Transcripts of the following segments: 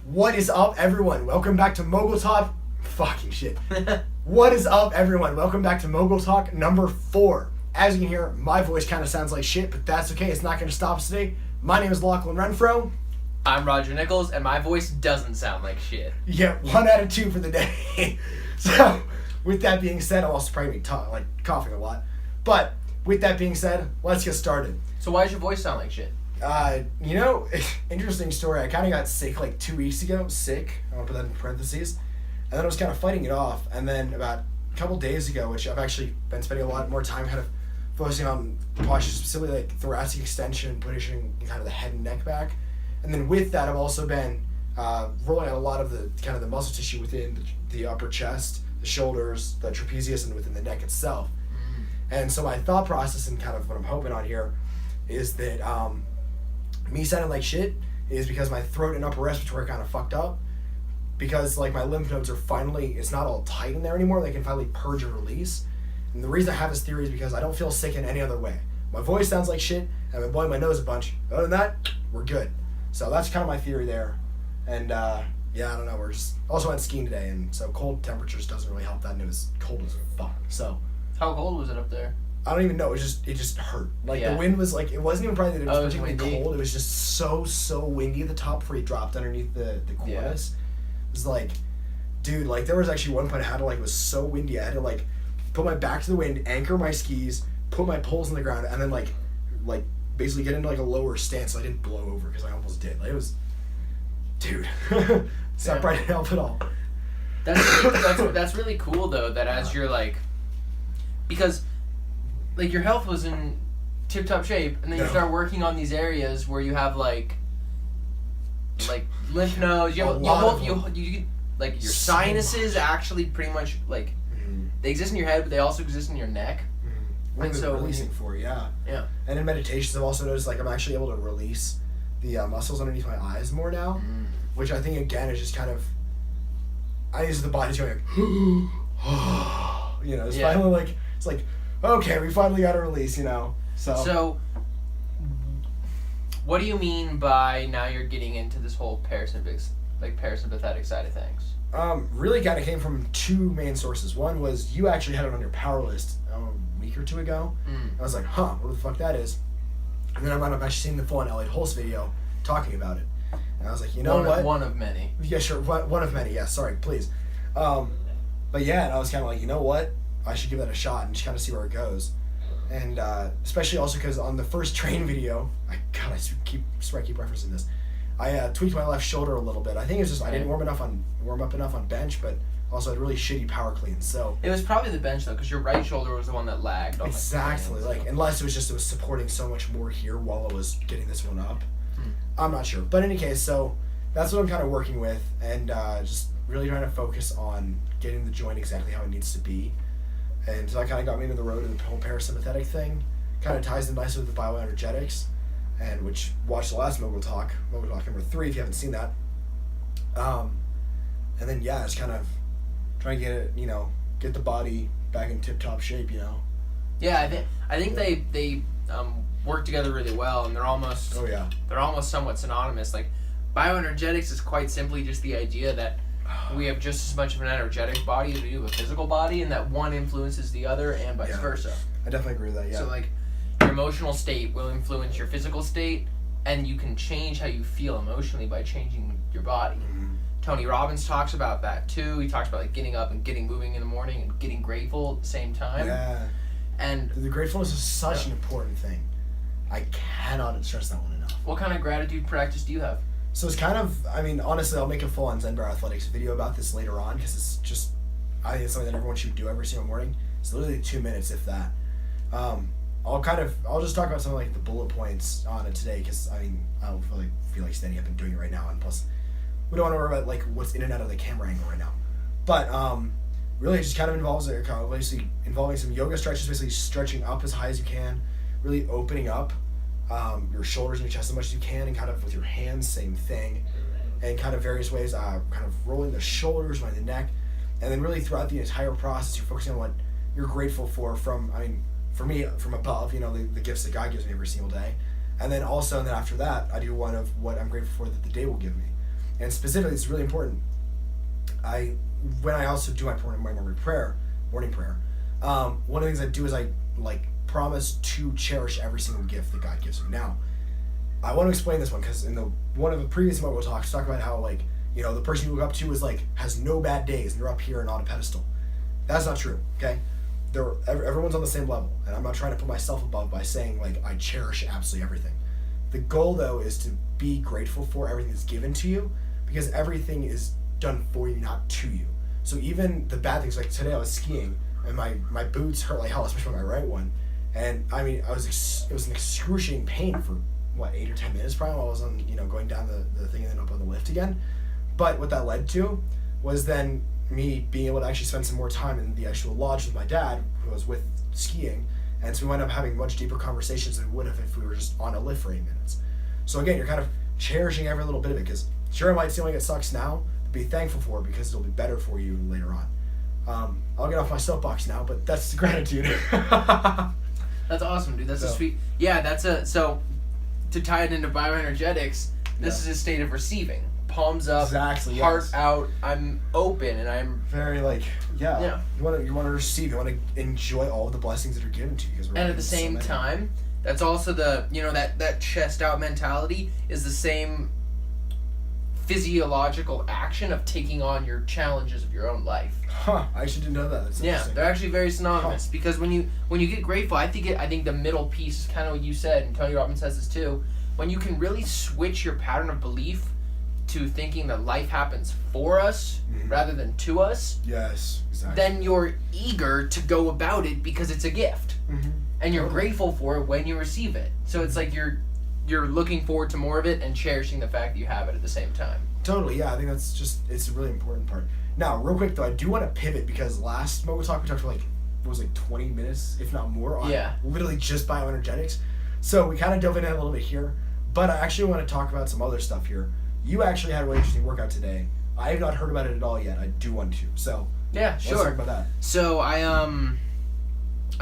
What is up, everyone? Welcome back to Mogul Talk. Fucking shit. What is up, everyone? Welcome back to Mogul Talk number 4. As you can hear, my voice kind of sounds like shit, but that's okay. It's not going to stop us today. My name is Lachlan Renfro. I'm Roger Nichols, and my voice doesn't sound like shit. Yeah, 1 out of 2 for the day. So, with that being said, I'll also probably be coughing a lot. But, with that being said, let's get started. So why does your voice sound like shit? Interesting story. I kind of got sick like 2 weeks ago. Sick. I want to put that in parentheses. And then I was kind of fighting it off. And then about a couple days ago, which I've actually been spending a lot more time kind of focusing on postures, specifically like thoracic extension, pushing kind of the head and neck back. And then with that, I've also been rolling out a lot of the kind of the muscle tissue within the upper chest, the shoulders, the trapezius, and within the neck itself. And so my thought process and kind of what I'm hoping on here is that me sounding like shit is because my throat and upper respiratory are kind of fucked up, because like my lymph nodes are finally, it's not all tight in there anymore. They can finally purge and release. And the reason I have this theory is because I don't feel sick in any other way. My voice sounds like shit, and I've been blowing my nose a bunch. Other than that, we're good. So that's kind of my theory there. And yeah, I don't know, we're just also went skiing today, and so cold temperatures doesn't really help that, and it was cold as fuck. So How cold was it up there? I don't even know. It just hurt. Like Yeah. The wind was like, it wasn't even probably that it was particularly windy. cold. It was just so windy at the top before you dropped underneath the cornice. It was like, dude, like there was actually one point I had to like, it was so windy I had to like put my back to the wind, anchor my skis, put my poles in the ground, and then like basically get into like a lower stance so I didn't blow over, because I almost did. Like it was, dude, it's not bright help at all. That's really cool though. That as you're like, because like your health was in tip-top shape, and then you start working on these areas where you have like lymph nodes, you like your sinuses actually pretty much like they exist in your head, but they also exist in your neck. And so releasing for it, yeah. And in meditations, I've also noticed like I'm actually able to release the muscles underneath my eyes more now, which I think again is just kind of, I use the body's going like, you know, it's finally like, it's like, okay, we finally got a release, you know. So what do you mean by now you're getting into this whole parasympathetic side of things? Really kind of came from two main sources. One was you actually had it on your power list a week or two ago. I was like, what the fuck that is? And then I might have actually seen the full-on Elliot Hulse video talking about it. And I was like, you know what? One of many. Yeah, sure. One of many. Yeah, sorry, please. But yeah, and I was kind of like, you know what? I should give that a shot and just kind of see where it goes. And especially also because on the first train video, I keep referencing this. I tweaked my left shoulder a little bit. I think it's just I didn't warm up enough on bench, but also had really shitty power cleans. So it was probably the bench though, because your right shoulder was the one that lagged. On exactly. Like unless it was supporting so much more here while I was getting this one up. I'm not sure, but in any case, so that's what I'm kind of working with, and just really trying to focus on getting the joint exactly how it needs to be. And so that kind of got me into the road of the whole parasympathetic thing. Kind of ties in nicely with the bioenergetics, and which watch the last Mogul Talk number 3 if you haven't seen that. And then yeah, just kind of trying to get it, you know, get the body back in tip-top shape, you know. Yeah, I think they work together really well, and they're almost somewhat synonymous. Like bioenergetics is quite simply just the idea that we have just as much of an energetic body as we do a physical body, and that one influences the other and vice versa. I definitely agree with that, yeah. So like your emotional state will influence your physical state, and you can change how you feel emotionally by changing your body. Tony Robbins talks about that too. He talks about like getting up and getting moving in the morning and getting grateful at the same time. Yeah. And the gratefulness is such an important thing. I cannot stress that one enough. What kind of gratitude practice do you have? So it's kind of, I mean, honestly, I'll make a full-on Zen Bar Athletics video about this later on, because it's just, I think it's something that everyone should do every single morning. It's literally 2 minutes, if that. I'll just talk about some of like the bullet points on it today, because I mean, I don't really feel like standing up and doing it right now, and plus, we don't want to worry about like what's in and out of the camera angle right now. But really, it just kind of involves basically involving some yoga stretches, basically stretching up as high as you can, really opening up your shoulders and your chest as much as you can, and kind of with your hands, same thing, and kind of various ways, kind of rolling the shoulders, rolling the neck, and then really throughout the entire process, you're focusing on what you're grateful for from, I mean, for me, from above, you know, the gifts that God gives me every single day, and then after that, I do one of what I'm grateful for that the day will give me. And specifically, it's really important. When I also do my morning prayer, one of the things I do is I promise to cherish every single gift that God gives me. Now, I want to explain this one because in one of the previous Mogul talks, talk about how the person you look up to is has no bad days and you're up here and on a pedestal. That's not true. Okay, everyone's on the same level, and I'm not trying to put myself above by saying I cherish absolutely everything. The goal though is to be grateful for everything that's given to you, because everything is done for you, not to you. So even the bad things, like today I was skiing and my boots hurt like hell, especially my right one. And I mean, it was an excruciating pain for 8 or 10 minutes probably while I was on, going down the thing and then up on the lift again. But what that led to was then me being able to actually spend some more time in the actual lodge with my dad, who I was with skiing. And so we wound up having much deeper conversations than we would have if we were just on a lift for 8 minutes. So again, you're kind of cherishing every little bit of it, because sure, it might seem like it sucks now, but be thankful for it because it'll be better for you later on. I'll get off my soapbox now, but that's the gratitude. That's awesome, dude. That's a sweet... Yeah, so to tie it into bioenergetics, this is a state of receiving. Palms up, heart out. I'm open, and I'm very You want to receive. You want to enjoy all of the blessings that are given to you. And at the same time, that's also the that chest out mentality is the same physiological action of taking on your challenges of your own life. Huh? I actually didn't know that. That's interesting. They're actually very synonymous because when you get grateful, I think the middle piece is kind of what you said, and Tony Robbins says this too. When you can really switch your pattern of belief to thinking that life happens for us rather than to us, yes, exactly, then you're eager to go about it because it's a gift, and you're grateful for it when you receive it. So it's like you're looking forward to more of it and cherishing the fact that you have it at the same time. Totally, yeah. I think it's a really important part. Now, real quick though, I do want to pivot because last Mogul Talk we talked for 20 minutes, if not more, on literally just bioenergetics. So we kind of dove into it a little bit here, but I actually want to talk about some other stuff here. You actually had a really interesting workout today. I have not heard about it at all yet. I do want to. So yeah, sure. Let's talk about that. So I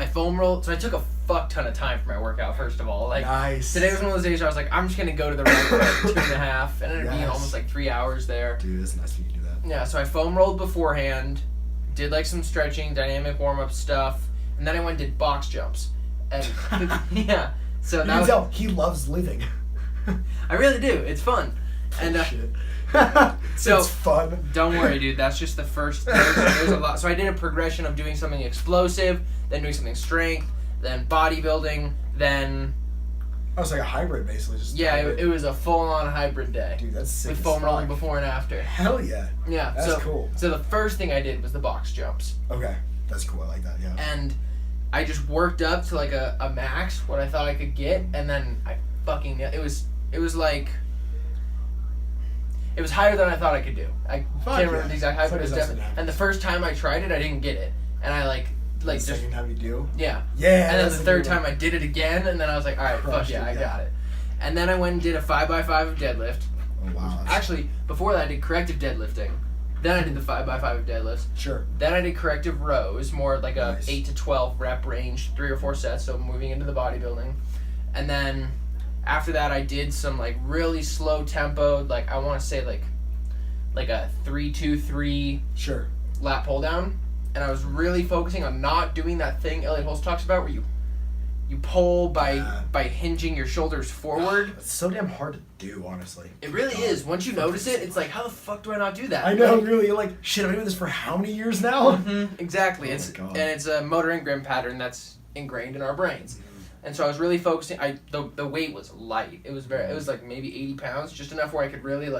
foam rolled. So I took a fuck ton of time for my workout. First of all, nice. Today was one of those days where I was like, I'm just gonna go to the rec for 2.5, and it ended up being almost 3 hours there. Dude, that's nice of you to do that. Yeah. So I foam rolled beforehand, did some stretching, dynamic warm up stuff, and then I went and did box jumps. And yeah. So you can tell he loves living. I really do. It's fun. And shit. So it's fun. Don't worry, dude. That's just the first. There's a lot. So I did a progression of doing something explosive, then doing something strength, then bodybuilding, then. Oh, it's like a hybrid, basically. It was a full-on hybrid day. Dude, that's sick. With foam rolling before and after. Hell yeah. Yeah, that's cool. So the first thing I did was the box jumps. Okay, that's cool. I like that. Yeah. And I just worked up to a max, what I thought I could get, and then I fucking it was It was higher than I thought I could do. I can't remember the exact height, but it was definitely. And the first time I tried it, I didn't get it, and I the second time you do. Yeah. Yeah. And then the third time I did it again, and then I was like, all right, fuck yeah, I got it. And then I went and did a 5x5 of deadlift. Oh wow. Actually, before that I did corrective deadlifting. Then I did the 5x5 of deadlifts. Sure. Then I did corrective rows, more like a 8 to 12 rep range, 3 or 4 sets. So moving into the bodybuilding, and then. After that, I did some really slow tempo, I want to say a 3-2-3 sure lat pull down, and I was really focusing on not doing that thing Elliot Holtz talks about where you pull by hinging your shoulders forward. It's so damn hard to do, honestly. It really is. Once you notice it, it's how the fuck do I not do that? I know, really. You're like, shit, I've been doing this for how many years now? Mm-hmm. Exactly. It's a motor engram pattern that's ingrained in our brains. And so I was really focusing. The weight was light. It was maybe 80 pounds, just enough where I could really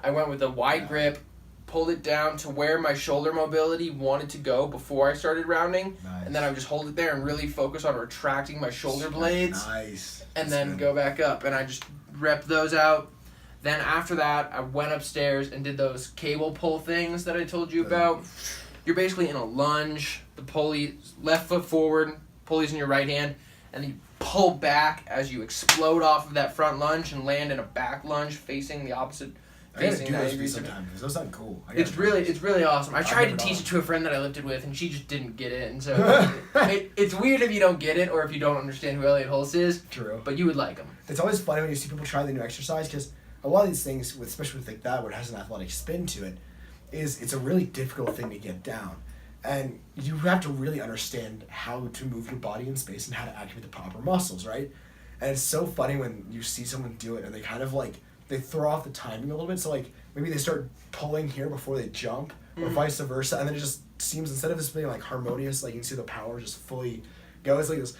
I went with a wide grip, pulled it down to where my shoulder mobility wanted to go before I started rounding, and then I would just hold it there and really focus on retracting my shoulder blades. Nice. And then go back up, and I just repped those out. Then after that, I went upstairs and did those cable pull things that I told you about. You're basically in a lunge. The pulley, left foot forward, pulley's in your right hand. And then you pull back as you explode off of that front lunge and land in a back lunge facing the opposite. I gotta do those sometime because those sound cool. It's really awesome. I tried to teach it to a friend that I lifted with, and she just didn't get it. And so it's weird if you don't get it or if you don't understand who Elliot Holtz is. True. But you would like him. It's always funny when you see people try the new exercise because a lot of these things, especially with like that, where it has an athletic spin to it, it's a really difficult thing to get down. And you have to really understand how to move your body in space and how to activate the proper muscles, right? And it's so funny when you see someone do it and they kind of like, they throw off the timing a little bit. So like, maybe they start pulling here before they jump, or vice versa. And then it just seems, instead of this being like harmonious, like you can see the power just fully go. It's like this.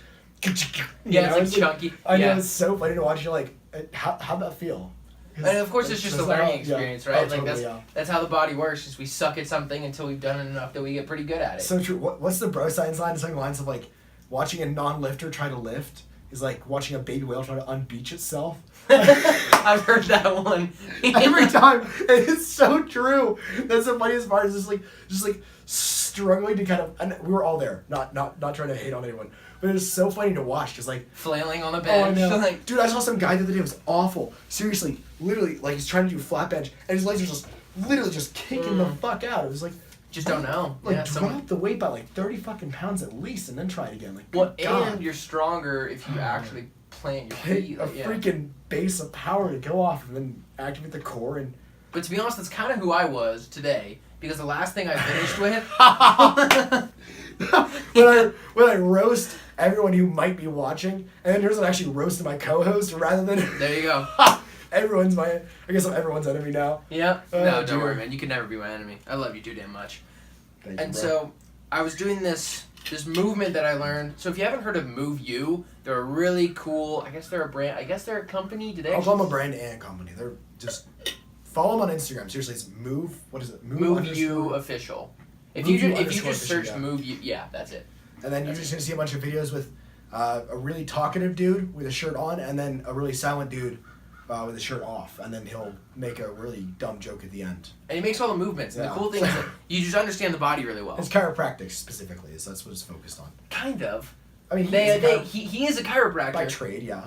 Yeah, it's like chunky. I know, it's so funny to watch. You're like, how'd that feel? And of course, it's just a learning experience, right? Oh, like totally, that's how the body works. Is we suck at something until we've done it enough that we get pretty good at it. So true. What's the bro science line? Something lines of like, watching a non-lifter try to lift is like watching a baby whale try to unbeach itself. I've heard that one every time, and it's so true. That's the funniest part. Is just like struggling to kind of, and we were all there, not trying to hate on anyone. But it was so funny to watch, because like flailing on the bench. Oh, I know. Like, dude, I saw some guy the other day. It was awful. Seriously, literally, like he's trying to do a flat bench, and his legs are just literally just kicking the fuck out. It was like, just don't know. Like drop the weight by like 30 fucking pounds at least, and then try it again. Like, well, God. And you're stronger if you actually plant your feet. A freaking base of power to go off, and then activate the core. And but to be honest, that's kind of who I was today, because the last thing I finished with. when I roast everyone who might be watching, and then here's actually roasting my co-host rather than. There you go. Everyone's I guess I'm everyone's enemy now. Yeah. No, don't worry, man. You can never be my enemy. I love you too damn much. Thank and you, so I was doing this movement that I learned. So if you haven't heard of Move You, they're a really cool. I guess they're a brand. I guess they're a company. Do they? I'll call them a brand and a company. They're just follow them on Instagram. Seriously, it's Move. What is it? Move You Official. If you just search Move You, yeah, that's it. And then you're just gonna see a bunch of videos with a really talkative dude with a shirt on, and then a really silent dude with his shirt off, and then he'll make a really dumb joke at the end. And he makes all the movements. And the cool thing is that you just understand the body really well. It's chiropractic specifically, is that's what it's focused on. Kind of. I mean, he is a chiropractor. By trade, yeah.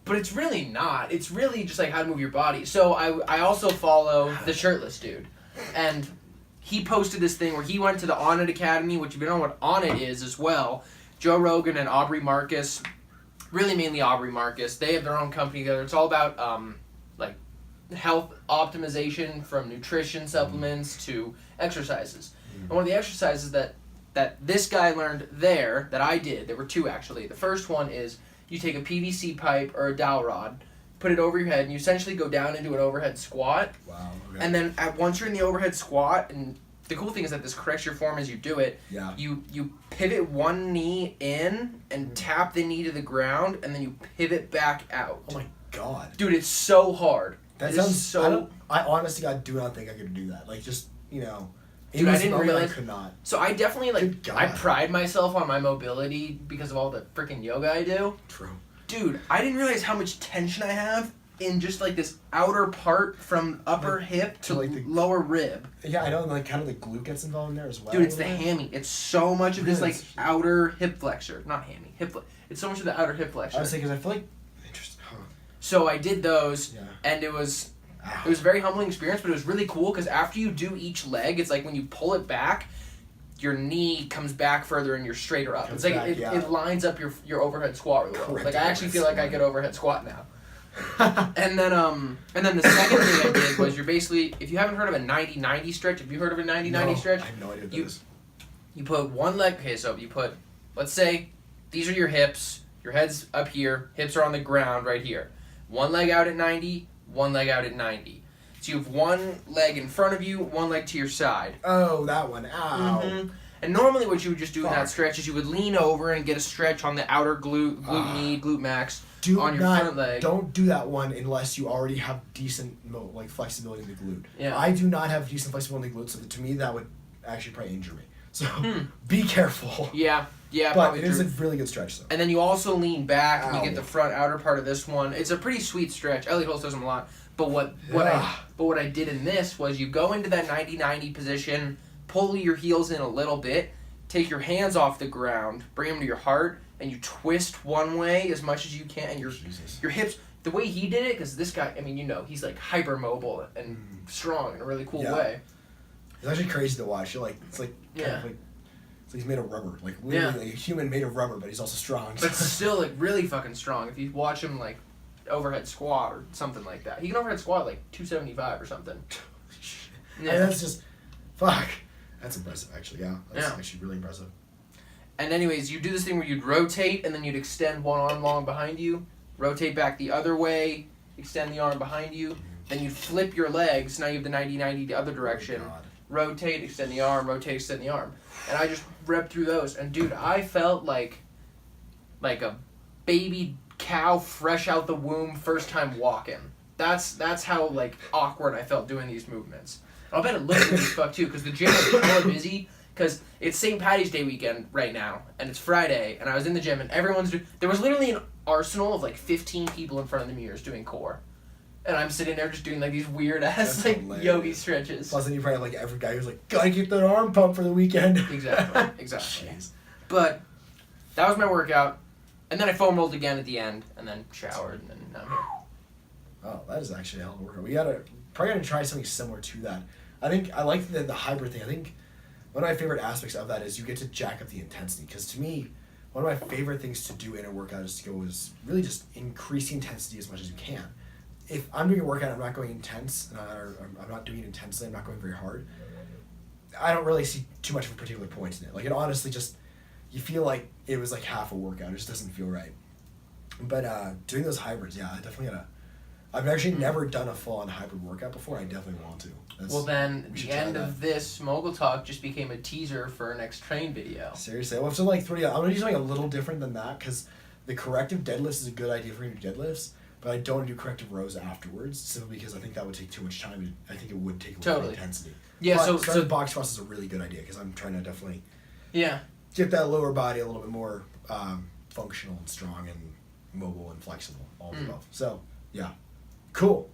But it's really not. It's really just like how to move your body. So I also follow the shirtless dude. And he posted this thing where he went to the On It Academy, which if you don't know what On It is as well, Joe Rogan and Aubrey Marcus, really mainly Aubrey Marcus, they have their own company together. It's all about like health optimization, from nutrition supplements to exercises. And one of the exercises that this guy learned there, that I did, there were two actually. The first one is you take a PVC pipe or a dowel rod, put it over your head, and you essentially go down into an overhead squat. Wow. Okay. And then once you're in the overhead squat, and the cool thing is that this corrects your form as you do it. Yeah. You pivot one knee in and tap the knee to the ground, and then you pivot back out. Oh my God. Dude, it's so hard. That sounds so. I honestly, I do not think I could do that. Like, just, you know. Dude, I didn't realize. I could not. So I definitely I pride myself on my mobility because of all the freaking yoga I do. True. Dude, I didn't realize how much tension I have in just like this outer part from upper hip to like the lower rib. Yeah, I know, like kind of the glute gets involved in there as well. Dude, it's the hammy. It's so much of this like outer hip flexor. Not hammy, it's so much of the outer hip flexor. I was thinking, because I feel like, interesting. Huh. So I did those, and it was a very humbling experience, but it was really cool because after you do each leg, it's like when you pull it back, your knee comes back further and you're straighter up. It's like it lines up your overhead squat really well. Like I actually feel like I could overhead squat now. and then the second thing I did was, you're basically, if you haven't heard of a 90-90 stretch, have you heard of a 90-90 stretch? I have no idea what that is. You put one leg, okay, so you put, let's say, these are your hips, your head's up here, hips are on the ground right here. One leg out at 90, one leg out at 90. So you have one leg in front of you, one leg to your side. Oh, that one, ow. Mm-hmm. And normally what you would just do in that stretch is you would lean over and get a stretch on the outer glute knee, glute max on your front leg. Don't do that one unless you already have decent flexibility in the glute. Yeah. I do not have decent flexibility in the glute, so to me that would actually probably injure me. So be careful. Yeah, but it is a really good stretch though. And then you also lean back and you get the front outer part of this one. It's a pretty sweet stretch. Elliot Holtz does them a lot. But what I did in this was you go into that 90-90 position, pull your heels in a little bit, take your hands off the ground, bring them to your heart, and you twist one way as much as you can, and your hips. The way he did it, because this guy, I mean, you know, he's like hypermobile and strong in a really cool way. It's actually crazy to watch. You're like, it's like kind of like, it's like he's made of rubber, like literally like a human made of rubber, but he's also strong. But still, like really fucking strong. If you watch him, like, overhead squat or something like that. He can overhead squat like 275 or something. Yeah. And that's just, fuck. That's impressive, actually. Yeah, that's actually really impressive. And anyways, you do this thing where you'd rotate and then you'd extend one arm long behind you, rotate back the other way, extend the arm behind you, then you'd flip your legs. Now you have the 90-90 the other direction. Oh, God. Rotate, extend the arm, rotate, extend the arm. And I just repped through those. And dude, I felt like a baby cow fresh out the womb, first time walking. That's how like awkward I felt doing these movements. I'll bet it looked good as fuck too, because the gym was more busy. Because it's St. Paddy's Day weekend right now, and it's Friday, and I was in the gym, and there was literally an arsenal of like 15 people in front of the mirrors doing core. And I'm sitting there just doing like these weird ass like yogi stretches. Plus then you probably have like every guy who's like, gotta get that arm pump for the weekend. Exactly. Jeez. But that was my workout. And then I foam rolled again at the end, and then showered, and then I'm here. Oh, that is actually a hell of a workout. We probably gotta try something similar to that. I think I like the hybrid thing. I think one of my favorite aspects of that is you get to jack up the intensity. Because to me, one of my favorite things to do in a workout is really just increase the intensity as much as you can. If I'm doing a workout, I'm not going intense, or I'm not doing it intensely, I'm not going very hard, I don't really see too much of a particular point in it. Like, it honestly just, you feel like it was like half a workout. It just doesn't feel right. But doing those hybrids, yeah, I definitely gotta. I've actually never done a full-on hybrid workout before. I definitely want to. Well, then the end of this Mogul Talk just became a teaser for our next train video. Seriously, well, so like I'm gonna do something a little different than that, because the corrective deadlifts is a good idea for me to do deadlifts, but I don't want to do corrective rows afterwards, simply because I think that would take too much time. I think it would take a lot of intensity. Yeah, but so box squats is a really good idea, because I'm trying to definitely get that lower body a little bit more functional and strong and mobile and flexible, all of the above. So yeah, cool.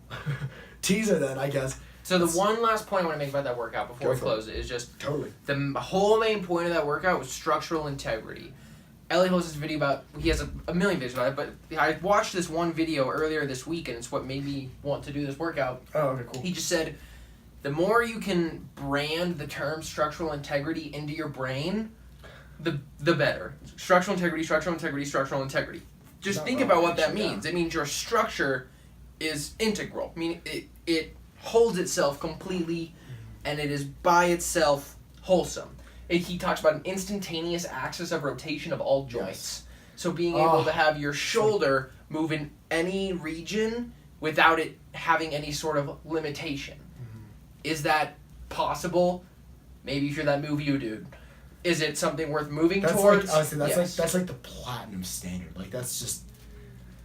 Teaser then, I guess. So the one last point I want to make about that workout before we close it is just the whole main point of that workout was structural integrity. Ellie hosts this video about, he has a million videos about it, but I watched this one video earlier this week, and it's what made me want to do this workout. Oh, okay, cool. He just said, the more you can brand the term structural integrity into your brain, the better. Structural integrity, structural integrity, structural integrity. Just think about what that means. It means your structure is integral. I mean, it holds itself completely, and it is by itself wholesome. He talks about an instantaneous axis of rotation of all joints. Yes. So being able to have your shoulder move in any region without it having any sort of limitation. Mm-hmm. Is that possible? Maybe if you're that Move You dude. Is it something worth moving towards? Like, honestly, that's like the platinum standard. Like, that's just...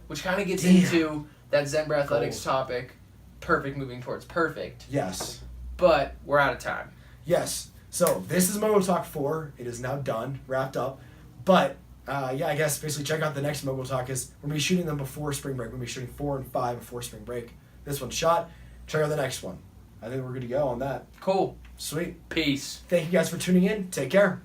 Which kind of gets into that Zen Athletics topic. Perfect moving towards perfect. Yes. But we're out of time. Yes. So this is Mogul Talk 4. It is now done, wrapped up. But I guess basically check out the next Mogul Talk. Is we're gonna be shooting them before spring break. We're gonna be shooting 4 and 5 before spring break. This one's shot. Check out the next one. I think we're good to go on that. Cool. Sweet. Peace. Thank you guys for tuning in. Take care.